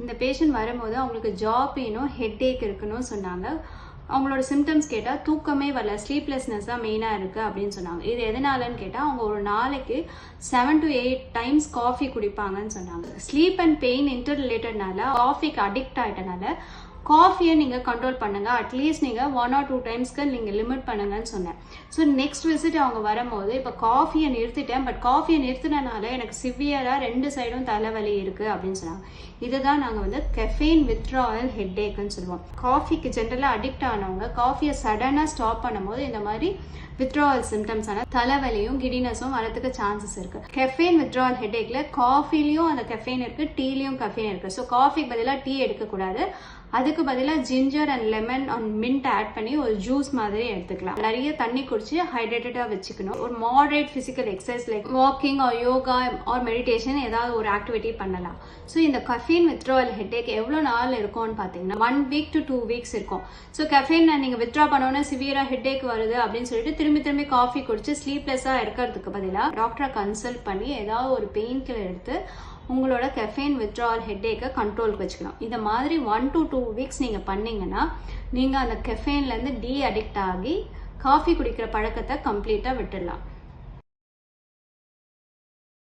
இந்த பேஷண்ட் வரும்போது அவங்களுக்கு ஜா பெயினும் ஹெட்டேக் இருக்குன்னு சொன்னாங்க. அவங்களோட சிம்டம்ஸ் கேட்டால் தூக்கமே வரல, ஸ்லீப்லெஸ்னஸ் தான் மெயினாக இருக்குது அப்படின்னு சொன்னாங்க. இது எதனாலன்னு கேட்டால் அவங்க ஒரு நாளைக்கு 7 to 8 டைம்ஸ் காஃபி குடிப்பாங்கன்னு சொன்னாங்க. ஸ்லீப் அண்ட் பெயின் இன்டர் ரிலேட்டட்னால காஃபிக்கு அடிக்ட் ஆகிட்டனால காஃபியை நீங்கள் கண்ட்ரோல் பண்ணுங்கள். அட்லீஸ்ட் நீங்கள் 1 or 2 டைம்ஸ்க்கு நீங்கள் லிமிட் பண்ணுங்கன்னு சொன்னேன். ஸோ நெக்ஸ்ட் விசிட் அவங்க வரும்போது இப்போ காஃபியை நிறுத்திட்டேன், பட் காஃபியை நிறுத்தினால எனக்கு சிவியராக 2 சைடும் தலைவலி இருக்குது அப்படின்னு சொன்னாங்க. இதுதான் நாங்கள் வந்து கெஃபைன் வித்ட்ராவல் ஹெட்டேக்குன்னு சொல்லுவோம். காஃபிக்கு ஜென்ரலாக அடிக்ட் ஆனவங்க காஃபியை சடனாக ஸ்டாப் பண்ணும்போது இந்த மாதிரி வித்ட்ராவல் சிம்டம்ஸ் ஆன தலைவலியும் கிடினஸும் வரதுக்கு சான்சஸ் இருக்கு. கெஃபைன் வித்ட்ராவல் ஹெட்டேக்ல காஃபிலையும் அந்த கெஃபைன் இருக்கு, டீலையும் கெஃபைன் இருக்கு. ஸோ காஃபிக்கு பதிலாக டீ எடுக்கக்கூடாது, அதுக்கு பதிலாக ginger and lemon and mint add பண்ணி ஒரு ஜூஸ் மாதிரி எடுத்துக்கலாம். நிறைய தண்ணி குடிச்சு ஹைட்ரேட்டடாக வச்சுக்கணும். ஒரு moderate physical exercise like walking or yoga or meditation ஏதாவது ஒரு ஆக்டிவிட்டி பண்ணலாம். ஸோ இந்த கெஃபைன் வித்ட்ராவல் ஹெட்டேக் எவ்வளோ நாள் இருக்கும்னு பார்த்தீங்கன்னா 1 week to 2 weeks இருக்கும். ஸோ கெஃபைன் நீங்கள் வித்ட்ரா பண்ணோன்னா சிவியராக ஹெட்டேக் வருது அப்படின்னு சொல்லிட்டு திரும்பி காஃபி குடிச்சு ஸ்லீப்லெஸ்ஸாக இருக்கிறதுக்கு பதிலாக டாக்டரை கன்சல்ட் பண்ணி ஏதாவது ஒரு பெயின் கில்லர் எடுத்து உங்களோட கெஃபைன் வித்ட்ராவல் ஹெட்டேக்கை கண்ட்ரோலுக்கு வச்சுக்கலாம். இந்த மாதிரி 1 to 2 weeks நீங்கள் பண்ணீங்கன்னா நீங்கள் அந்த கெஃபைன்லேருந்து டீ அடிக்ட் ஆகி காஃபி குடிக்கிற பழக்கத்தை கம்ப்ளீட்டாக விட்டுடலாம்.